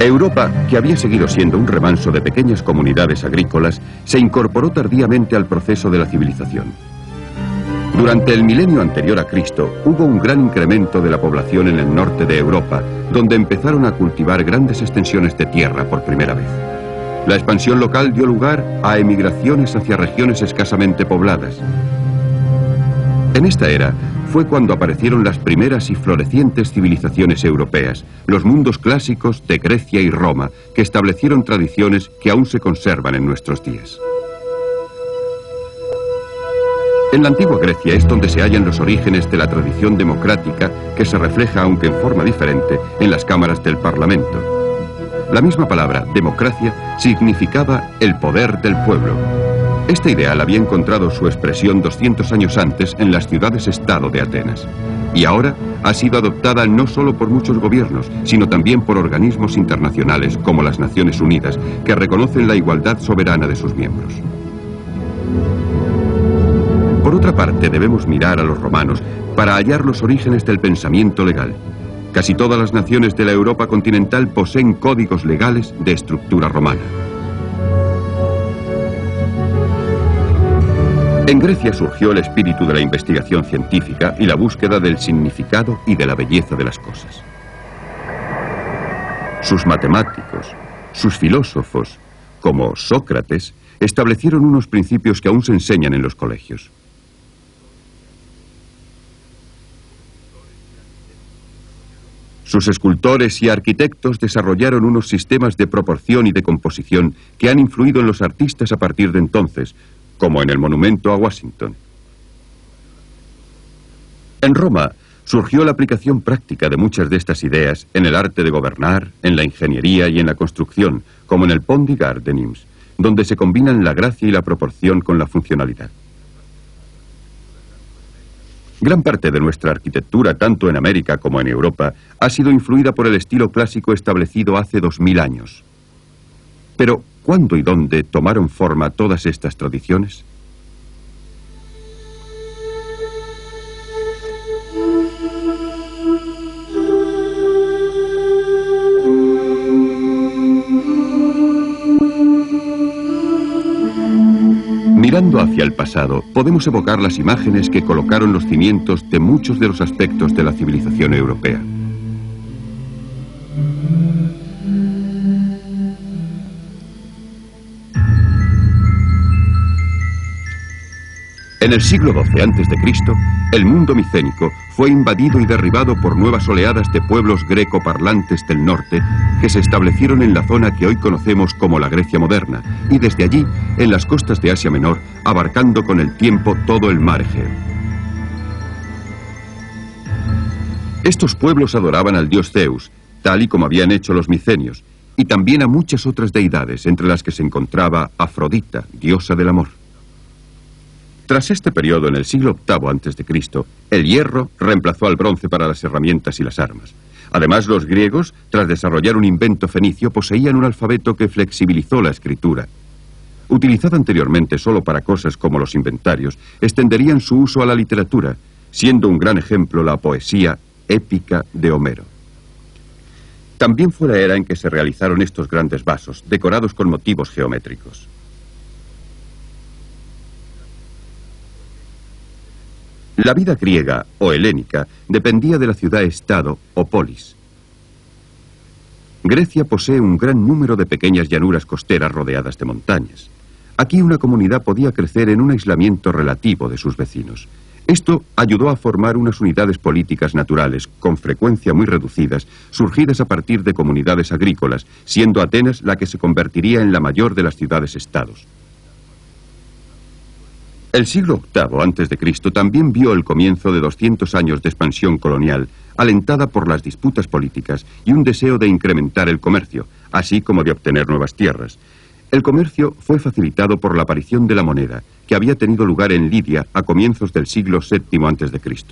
Europa, que había seguido siendo un remanso de pequeñas comunidades agrícolas, se incorporó tardíamente al proceso de la civilización. Durante el milenio anterior a Cristo, hubo un gran incremento de la población en el norte de Europa, donde empezaron a cultivar grandes extensiones de tierra por primera vez. La expansión local dio lugar a emigraciones hacia regiones escasamente pobladas. En esta era fue cuando aparecieron las primeras y florecientes civilizaciones europeas, los mundos clásicos de Grecia y Roma, que establecieron tradiciones que aún se conservan en nuestros días. En la antigua Grecia es donde se hallan los orígenes de la tradición democrática que se refleja, aunque en forma diferente, en las cámaras del Parlamento. La misma palabra, democracia, significaba el poder del pueblo. Este ideal había encontrado su expresión 200 años antes en las ciudades-estado de Atenas. Y ahora ha sido adoptada no solo por muchos gobiernos, sino también por organismos internacionales como las Naciones Unidas, que reconocen la igualdad soberana de sus miembros. Por otra parte, debemos mirar a los romanos para hallar los orígenes del pensamiento legal. Casi todas las naciones de la Europa continental poseen códigos legales de estructura romana. En Grecia surgió el espíritu de la investigación científica y la búsqueda del significado y de la belleza de las cosas. Sus matemáticos, sus filósofos, como Sócrates, establecieron unos principios que aún se enseñan en los colegios. Sus escultores y arquitectos desarrollaron unos sistemas de proporción y de composición que han influido en los artistas a partir de entonces, como en el monumento a Washington. En Roma surgió la aplicación práctica de muchas de estas ideas en el arte de gobernar, en la ingeniería y en la construcción, como en el Pont du Gard de Nimes, donde se combinan la gracia y la proporción con la funcionalidad. Gran parte de nuestra arquitectura, tanto en América como en Europa, ha sido influida por el estilo clásico establecido hace 2000 años. Pero, ¿cuándo y dónde tomaron forma todas estas tradiciones? Mirando hacia el pasado, podemos evocar las imágenes que colocaron los cimientos de muchos de los aspectos de la civilización europea. En el siglo XII a.C., el mundo micénico fue invadido y derribado por nuevas oleadas de pueblos greco-parlantes del norte que se establecieron en la zona que hoy conocemos como la Grecia moderna y desde allí en las costas de Asia Menor, abarcando con el tiempo todo el mar Egeo. Estos pueblos adoraban al dios Zeus, tal y como habían hecho los micenios, y también a muchas otras deidades, entre las que se encontraba Afrodita, diosa del amor. Tras este periodo, en el siglo VIII a.C., el hierro reemplazó al bronce para las herramientas y las armas. Además, los griegos, tras desarrollar un invento fenicio, poseían un alfabeto que flexibilizó la escritura. Utilizada anteriormente solo para cosas como los inventarios, extenderían su uso a la literatura, siendo un gran ejemplo la poesía épica de Homero. También fue la era en que se realizaron estos grandes vasos, decorados con motivos geométricos. La vida griega o helénica dependía de la ciudad-estado o polis. Grecia posee un gran número de pequeñas llanuras costeras rodeadas de montañas. Aquí una comunidad podía crecer en un aislamiento relativo de sus vecinos. Esto ayudó a formar unas unidades políticas naturales, con frecuencia muy reducidas, surgidas a partir de comunidades agrícolas, siendo Atenas la que se convertiría en la mayor de las ciudades-estados. El siglo VIII a.C. también vio el comienzo de 200 años de expansión colonial, alentada por las disputas políticas y un deseo de incrementar el comercio, así como de obtener nuevas tierras. El comercio fue facilitado por la aparición de la moneda, que había tenido lugar en Lidia a comienzos del siglo VII a.C.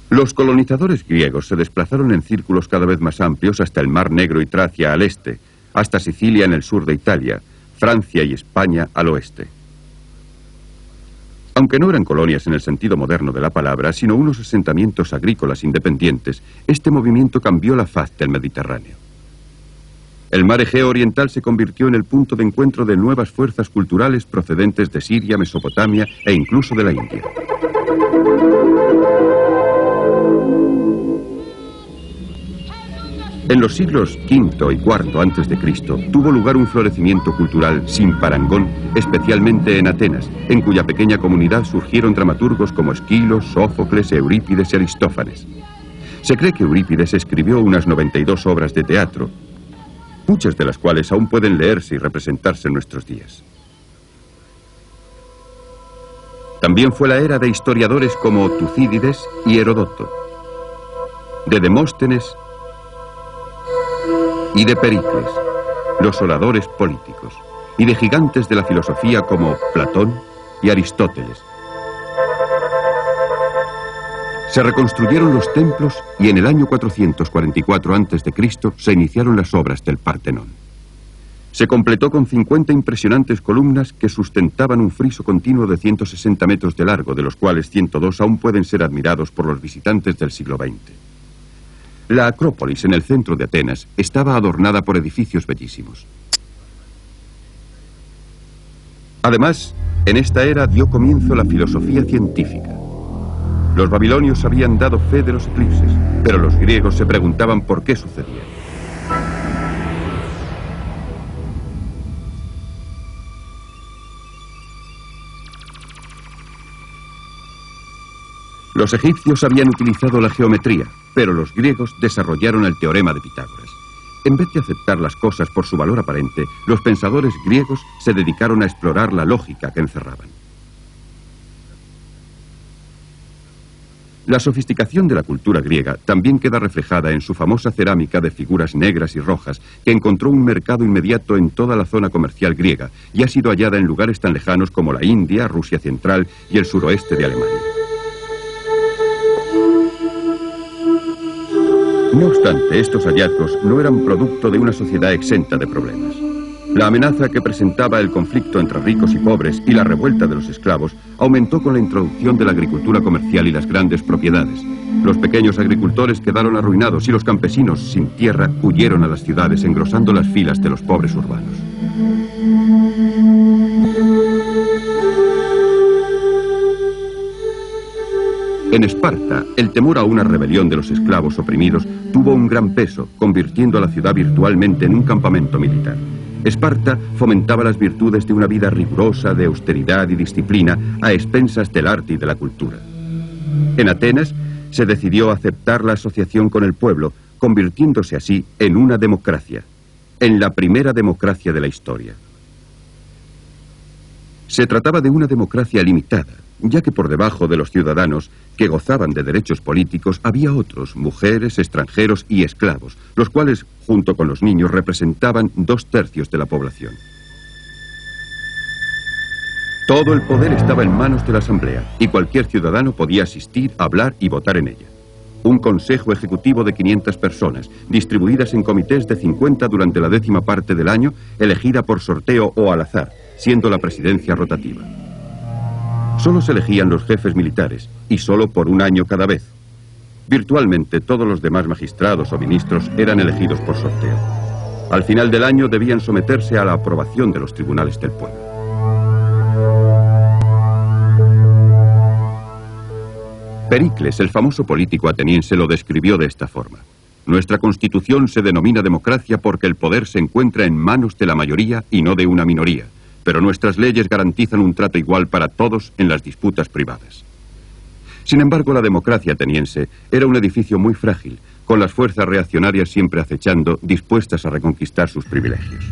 Los colonizadores griegos se desplazaron en círculos cada vez más amplios hasta el Mar Negro y Tracia al este, hasta Sicilia en el sur de Italia, Francia y España al oeste. Aunque no eran colonias en el sentido moderno de la palabra, sino unos asentamientos agrícolas independientes, este movimiento cambió la faz del Mediterráneo. El mar Egeo oriental se convirtió en el punto de encuentro de nuevas fuerzas culturales procedentes de Siria, Mesopotamia e incluso de la India. En los siglos V y IV a.C. tuvo lugar un florecimiento cultural sin parangón, especialmente en Atenas, en cuya pequeña comunidad surgieron dramaturgos como Esquilo, Sófocles, Eurípides y Aristófanes. Se cree que Eurípides escribió unas 92 obras de teatro, muchas de las cuales aún pueden leerse y representarse en nuestros días. También fue la era de historiadores como Tucídides y Heródoto, de Demóstenes y de Pericles, los oradores políticos, y de gigantes de la filosofía como Platón y Aristóteles. Se reconstruyeron los templos y en el año 444 a.C. se iniciaron las obras del Partenón. Se completó con 50 impresionantes columnas que sustentaban un friso continuo de 160 metros de largo, de los cuales 102 aún pueden ser admirados por los visitantes del siglo XX. La Acrópolis, en el centro de Atenas, estaba adornada por edificios bellísimos. Además, en esta era dio comienzo la filosofía científica. Los babilonios habían dado fe de los eclipses, pero los griegos se preguntaban por qué sucedían. Los egipcios habían utilizado la geometría, pero los griegos desarrollaron el teorema de Pitágoras. En vez de aceptar las cosas por su valor aparente, los pensadores griegos se dedicaron a explorar la lógica que encerraban. La sofisticación de la cultura griega también queda reflejada en su famosa cerámica de figuras negras y rojas, que encontró un mercado inmediato en toda la zona comercial griega y ha sido hallada en lugares tan lejanos como la India, Rusia central y el suroeste de Alemania. No obstante, estos hallazgos no eran producto de una sociedad exenta de problemas. La amenaza que presentaba el conflicto entre ricos y pobres y la revuelta de los esclavos aumentó con la introducción de la agricultura comercial y las grandes propiedades. Los pequeños agricultores quedaron arruinados y los campesinos sin tierra huyeron a las ciudades, engrosando las filas de los pobres urbanos. En Esparta, el temor a una rebelión de los esclavos oprimidos tuvo un gran peso, convirtiendo a la ciudad virtualmente en un campamento militar. Esparta fomentaba las virtudes de una vida rigurosa, de austeridad y disciplina, a expensas del arte y de la cultura. En Atenas se decidió aceptar la asociación con el pueblo, convirtiéndose así en una democracia, en la primera democracia de la historia. Se trataba de una democracia limitada, ya que por debajo de los ciudadanos que gozaban de derechos políticos había otros, mujeres, extranjeros y esclavos, los cuales, junto con los niños, representaban 2/3 de la población. Todo el poder estaba en manos de la Asamblea y cualquier ciudadano podía asistir, hablar y votar en ella. Un consejo ejecutivo de 500 personas, distribuidas en comités de 50 durante la 10ª parte del año, elegida por sorteo o al azar, siendo la presidencia rotativa. Solo se elegían los jefes militares, y solo por un año cada vez. Virtualmente todos los demás magistrados o ministros eran elegidos por sorteo. Al final del año debían someterse a la aprobación de los tribunales del pueblo. Pericles, el famoso político ateniense, lo describió de esta forma: nuestra constitución se denomina democracia porque el poder se encuentra en manos de la mayoría y no de una minoría. Pero nuestras leyes garantizan un trato igual para todos en las disputas privadas. Sin embargo, la democracia ateniense era un edificio muy frágil, con las fuerzas reaccionarias siempre acechando, dispuestas a reconquistar sus privilegios.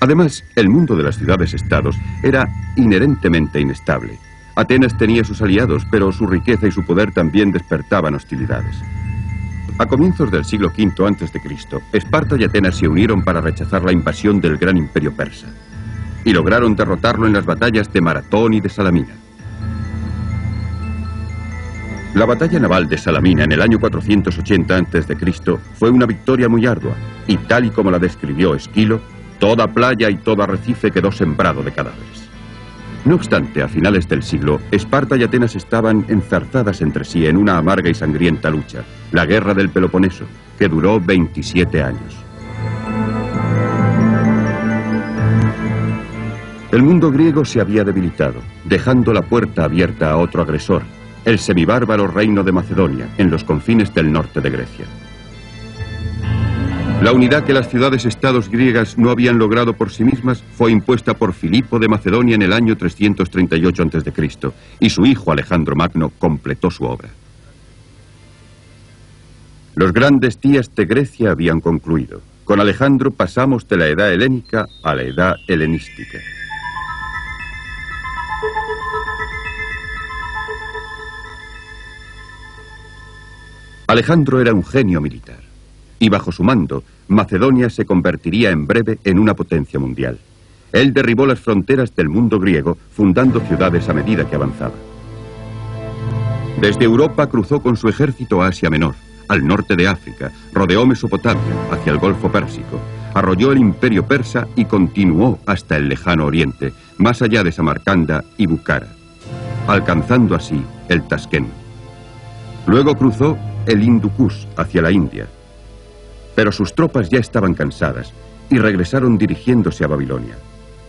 Además, el mundo de las ciudades-estados era inherentemente inestable. Atenas tenía sus aliados, pero su riqueza y su poder también despertaban hostilidades. A comienzos del siglo V a.C., Esparta y Atenas se unieron para rechazar la invasión del gran imperio persa, y lograron derrotarlo en las batallas de Maratón y de Salamina. La batalla naval de Salamina en el año 480 a.C. fue una victoria muy ardua, y tal y como la describió Esquilo, toda playa y todo arrecife quedó sembrado de cadáveres. No obstante, a finales del siglo, Esparta y Atenas estaban enzarzadas entre sí en una amarga y sangrienta lucha, la Guerra del Peloponeso, que duró 27 años. El mundo griego se había debilitado, dejando la puerta abierta a otro agresor, el semibárbaro reino de Macedonia, en los confines del norte de Grecia. La unidad que las ciudades-estados griegas no habían logrado por sí mismas fue impuesta por Filipo de Macedonia en el año 338 a.C., y su hijo Alejandro Magno completó su obra. Los grandes días de Grecia habían concluido. Con Alejandro pasamos de la edad helénica a la edad helenística. Alejandro era un genio militar, y bajo su mando, Macedonia se convertiría en breve en una potencia mundial. Él derribó las fronteras del mundo griego, fundando ciudades a medida que avanzaba. Desde Europa cruzó con su ejército a Asia Menor, al norte de África, rodeó Mesopotamia, hacia el Golfo Pérsico, arrolló el imperio persa y continuó hasta el lejano oriente, más allá de Samarcanda y Bukhara, alcanzando así el Taskent. Luego cruzó el Hindu Kush hacia la India, pero sus tropas ya estaban cansadas y regresaron dirigiéndose a Babilonia,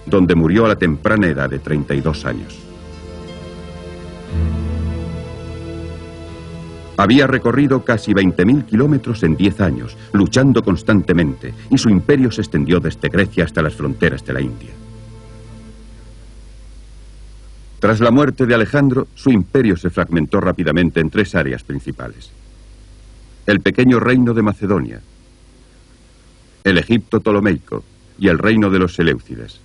donde murió a la temprana edad de 32 años. Había recorrido casi 20.000 kilómetros en 10 años, luchando constantemente, y su imperio se extendió desde Grecia hasta las fronteras de la India. Tras la muerte de Alejandro, su imperio se fragmentó rápidamente en 3 áreas principales: el pequeño reino de Macedonia, el Egipto ptolomeico y el reino de los Seleucidas.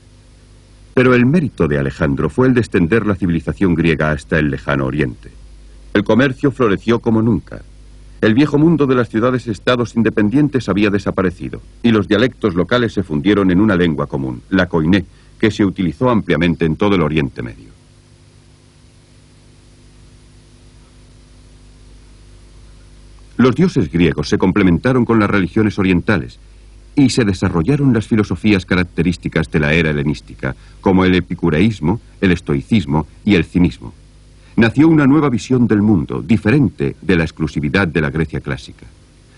Pero el mérito de Alejandro fue el de extender la civilización griega hasta el lejano oriente. El comercio floreció como nunca. El viejo mundo de las ciudades-estados independientes había desaparecido, y los dialectos locales se fundieron en una lengua común, la koiné, que se utilizó ampliamente en todo el Oriente Medio. Los dioses griegos se complementaron con las religiones orientales, y se desarrollaron las filosofías características de la era helenística, como el epicureísmo, el estoicismo y el cinismo. Nació una nueva visión del mundo, diferente de la exclusividad de la Grecia clásica.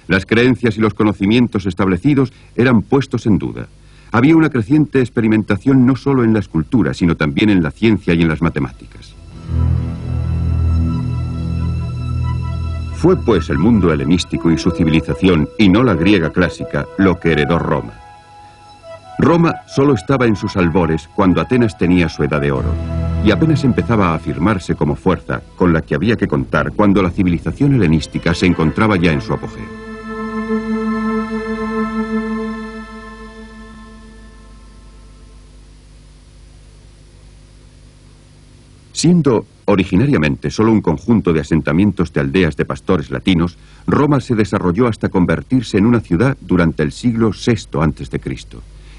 Las creencias y los conocimientos establecidos eran puestos en duda. Había una creciente experimentación no solo en la escultura, sino también en la ciencia y en las matemáticas. Fue pues el mundo helenístico y su civilización, y no la griega clásica, lo que heredó Roma. Roma solo estaba en sus albores cuando Atenas tenía su edad de oro, y apenas empezaba a afirmarse como fuerza con la que había que contar cuando la civilización helenística se encontraba ya en su apogeo. Siendo originariamente solo un conjunto de asentamientos de aldeas de pastores latinos, Roma se desarrolló hasta convertirse en una ciudad durante el siglo VI a.C.,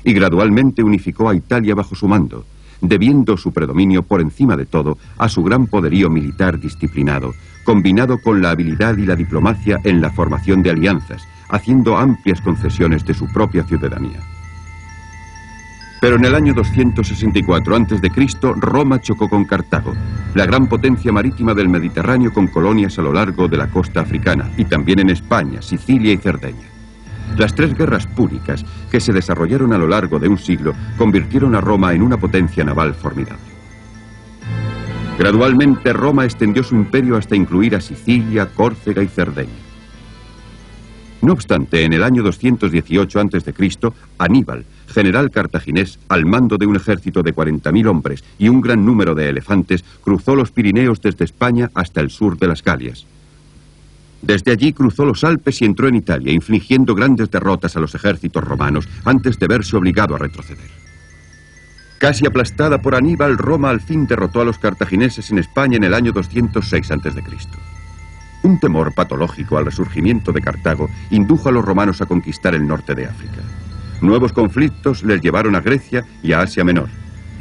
y gradualmente unificó a Italia bajo su mando, debiendo su predominio por encima de todo a su gran poderío militar disciplinado, combinado con la habilidad y la diplomacia en la formación de alianzas, haciendo amplias concesiones de su propia ciudadanía. Pero en el año 264 a.C., Roma chocó con Cartago, la gran potencia marítima del Mediterráneo con colonias a lo largo de la costa africana, y también en España, Sicilia y Cerdeña. Las 3 guerras púnicas, que se desarrollaron a lo largo de un siglo, convirtieron a Roma en una potencia naval formidable. Gradualmente, Roma extendió su imperio hasta incluir a Sicilia, Córcega y Cerdeña. No obstante, en el año 218 a.C., Aníbal, general cartaginés, al mando de un ejército de 40.000 hombres y un gran número de elefantes, cruzó los Pirineos desde España hasta el sur de las Galias. Desde allí cruzó los Alpes y entró en Italia, infligiendo grandes derrotas a los ejércitos romanos antes de verse obligado a retroceder. Casi aplastada por Aníbal, Roma al fin derrotó a los cartagineses en España en el año 206 a.C. Un temor patológico al resurgimiento de Cartago indujo a los romanos a conquistar el norte de África. Nuevos conflictos les llevaron a Grecia y a Asia Menor,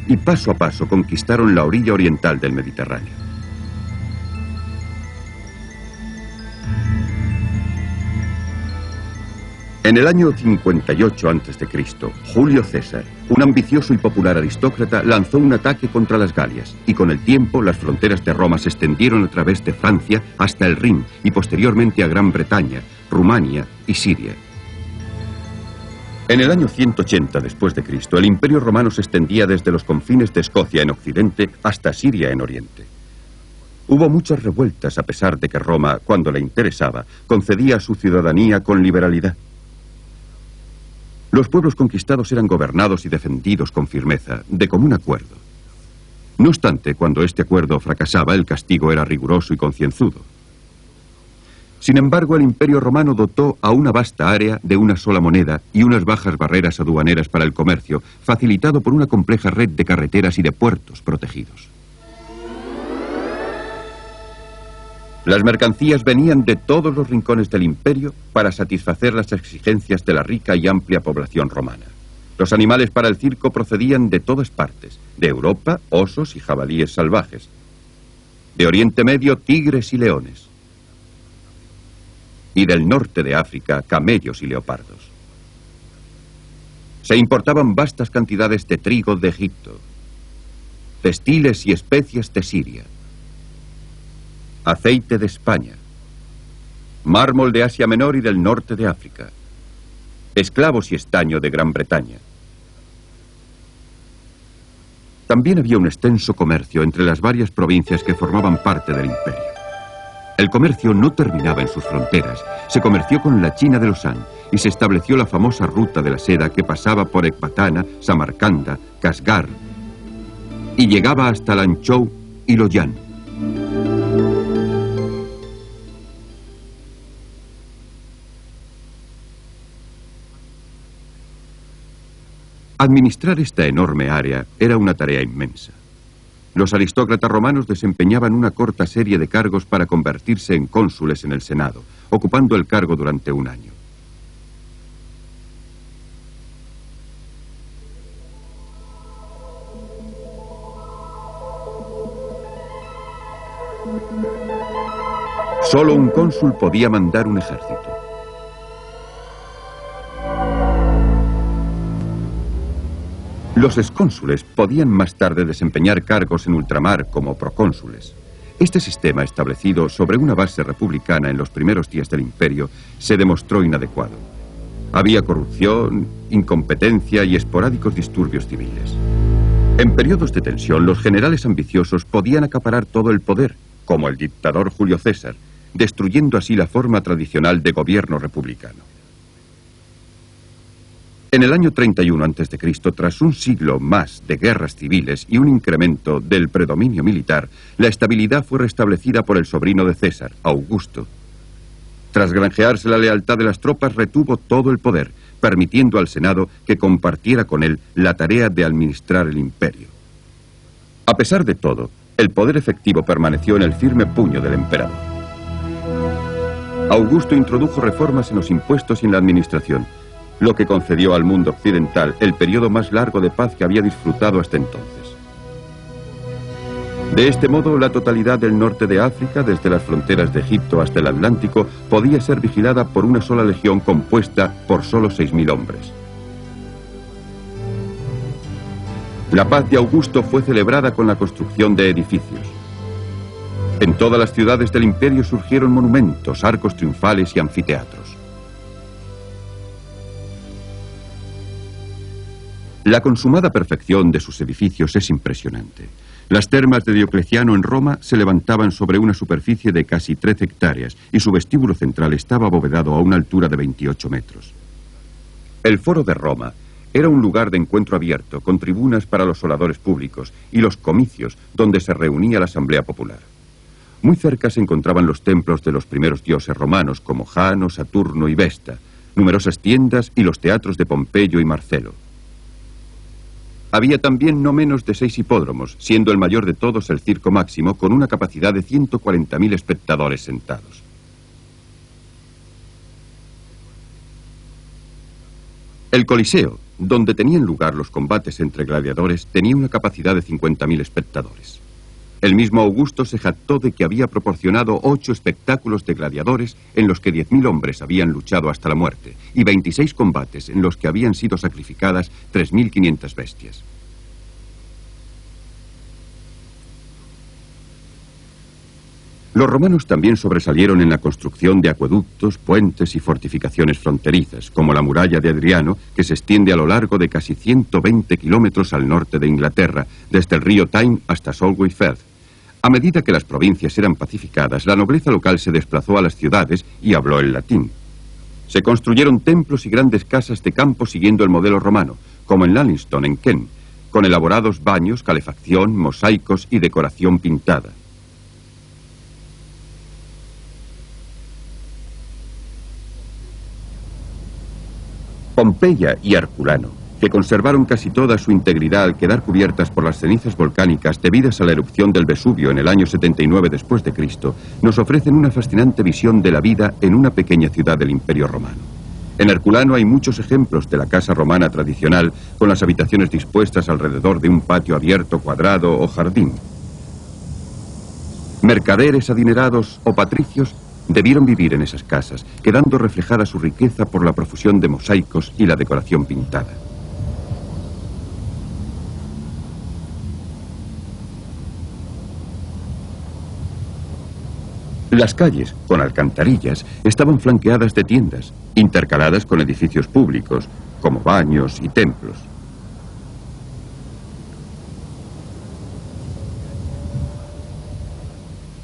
y paso a paso conquistaron la orilla oriental del Mediterráneo. En el año 58 a.C., Julio César, un ambicioso y popular aristócrata, lanzó un ataque contra las Galias, y con el tiempo las fronteras de Roma se extendieron a través de Francia hasta el Rin y posteriormente a Gran Bretaña, Rumania y Siria. En el año 180 después de Cristo, el Imperio Romano se extendía desde los confines de Escocia en occidente hasta Siria en oriente. Hubo muchas revueltas a pesar de que Roma, cuando le interesaba, concedía a su ciudadanía con liberalidad. Los pueblos conquistados eran gobernados y defendidos con firmeza, de común acuerdo. No obstante, cuando este acuerdo fracasaba, el castigo era riguroso y concienzudo. Sin embargo, el Imperio Romano dotó a una vasta área de una sola moneda y unas bajas barreras aduaneras para el comercio, facilitado por una compleja red de carreteras y de puertos protegidos. Las mercancías venían de todos los rincones del imperio para satisfacer las exigencias de la rica y amplia población romana. Los animales para el circo procedían de todas partes, de Europa, osos y jabalíes salvajes, de Oriente Medio, tigres y leones, y del norte de África, camellos y leopardos. Se importaban vastas cantidades de trigo de Egipto, textiles y especias de Siria, aceite de España, mármol de Asia Menor y del norte de África, esclavos y estaño de Gran Bretaña. También había un extenso comercio entre las varias provincias que formaban parte del imperio. El comercio no terminaba en sus fronteras. Se comerció con la China de Losán y se estableció la famosa ruta de la seda que pasaba por Ecbatana, Samarcanda, Kasgar y llegaba hasta Lanzhou y Loyang. Administrar esta enorme área era una tarea inmensa. Los aristócratas romanos desempeñaban una corta serie de cargos para convertirse en cónsules en el Senado, ocupando el cargo durante un año. Solo un cónsul podía mandar un ejército. Los excónsules podían más tarde desempeñar cargos en ultramar como procónsules. Este sistema, establecido sobre una base republicana en los primeros días del imperio, se demostró inadecuado. Había corrupción, incompetencia y esporádicos disturbios civiles. En periodos de tensión, los generales ambiciosos podían acaparar todo el poder, como el dictador Julio César, destruyendo así la forma tradicional de gobierno republicano. En el año 31 a.C., tras un siglo más de guerras civiles y un incremento del predominio militar, la estabilidad fue restablecida por el sobrino de César, Augusto. Tras granjearse la lealtad de las tropas, retuvo todo el poder, permitiendo al Senado que compartiera con él la tarea de administrar el imperio. A pesar de todo, el poder efectivo permaneció en el firme puño del emperador. Augusto introdujo reformas en los impuestos y en la administración, lo que concedió al mundo occidental el periodo más largo de paz que había disfrutado hasta entonces. De este modo, la totalidad del norte de África, desde las fronteras de Egipto hasta el Atlántico, podía ser vigilada por una sola legión compuesta por solo 6.000 hombres. La paz de Augusto fue celebrada con la construcción de edificios. En todas las ciudades del imperio surgieron monumentos, arcos triunfales y anfiteatros. La consumada perfección de sus edificios es impresionante. Las termas de Diocleciano en Roma se levantaban sobre una superficie de casi 13 hectáreas y su vestíbulo central estaba abovedado a una altura de 28 metros. El Foro de Roma era un lugar de encuentro abierto, con tribunas para los oradores públicos y los comicios donde se reunía la asamblea popular. Muy cerca se encontraban los templos de los primeros dioses romanos como Jano, Saturno y Vesta, numerosas tiendas y los teatros de Pompeyo y Marcelo. Había también no menos de 6 hipódromos, siendo el mayor de todos el Circo Máximo, con una capacidad de 140.000 espectadores sentados. El Coliseo, donde tenían lugar los combates entre gladiadores, tenía una capacidad de 50.000 espectadores. El mismo Augusto se jactó de que había proporcionado 8 espectáculos de gladiadores en los que 10.000 hombres habían luchado hasta la muerte y 26 combates en los que habían sido sacrificadas 3.500 bestias. Los romanos también sobresalieron en la construcción de acueductos, puentes y fortificaciones fronterizas, como la muralla de Adriano, que se extiende a lo largo de casi 120 kilómetros al norte de Inglaterra, desde el río Tyne hasta Solway Firth. A medida que las provincias eran pacificadas, la nobleza local se desplazó a las ciudades y habló el latín. Se construyeron templos y grandes casas de campo siguiendo el modelo romano, como en Lanninston, en Kent, con elaborados baños, calefacción, mosaicos y decoración pintada. Pompeya y Herculano, que conservaron casi toda su integridad al quedar cubiertas por las cenizas volcánicas debidas a la erupción del Vesubio en el año 79 después de Cristo, nos ofrecen una fascinante visión de la vida en una pequeña ciudad del Imperio Romano. En Herculano hay muchos ejemplos de la casa romana tradicional, con las habitaciones dispuestas alrededor de un patio abierto, cuadrado o jardín. Mercaderes adinerados o patricios debieron vivir en esas casas, quedando reflejada su riqueza por la profusión de mosaicos y la decoración pintada. Las calles, con alcantarillas, estaban flanqueadas de tiendas, intercaladas con edificios públicos, como baños y templos.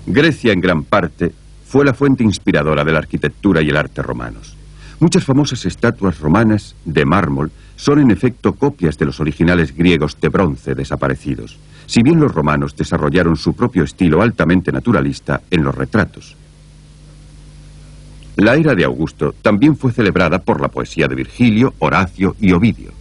Grecia, en gran parte, fue la fuente inspiradora de la arquitectura y el arte romanos. Muchas famosas estatuas romanas de mármol son en efecto copias de los originales griegos de bronce desaparecidos, si bien los romanos desarrollaron su propio estilo altamente naturalista en los retratos. La era de Augusto también fue celebrada por la poesía de Virgilio, Horacio y Ovidio.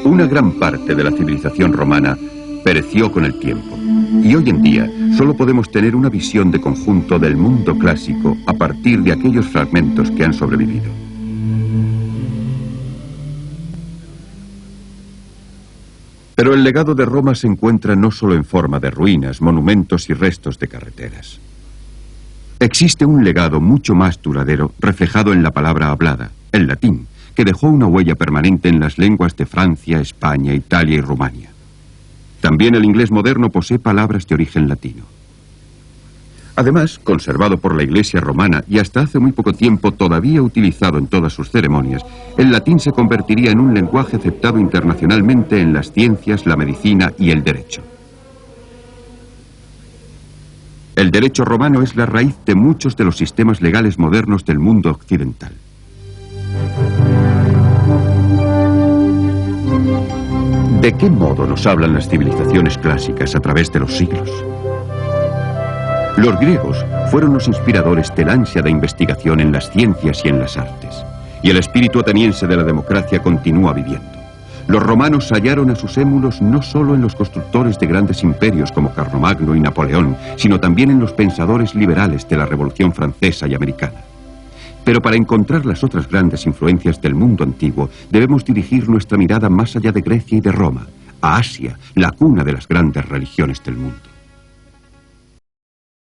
Una gran parte de la civilización romana pereció con el tiempo, y hoy en día solo podemos tener una visión de conjunto del mundo clásico a partir de aquellos fragmentos que han sobrevivido. Pero el legado de Roma se encuentra no solo en forma de ruinas, monumentos y restos de carreteras. Existe un legado mucho más duradero reflejado en la palabra hablada, el latín, que dejó una huella permanente en las lenguas de Francia, España, Italia y Rumania. También el inglés moderno posee palabras de origen latino. Además, conservado por la Iglesia romana y hasta hace muy poco tiempo todavía utilizado en todas sus ceremonias, el latín se convertiría en un lenguaje aceptado internacionalmente en las ciencias, la medicina y el derecho. El derecho romano es la raíz de muchos de los sistemas legales modernos del mundo occidental. ¿De qué modo nos hablan las civilizaciones clásicas a través de los siglos? Los griegos fueron los inspiradores del ansia de investigación en las ciencias y en las artes, y el espíritu ateniense de la democracia continúa viviendo. Los romanos hallaron a sus émulos no solo en los constructores de grandes imperios como Carlomagno y Napoleón, sino también en los pensadores liberales de la Revolución Francesa y Americana. Pero para encontrar las otras grandes influencias del mundo antiguo, debemos dirigir nuestra mirada más allá de Grecia y de Roma, a Asia, la cuna de las grandes religiones del mundo.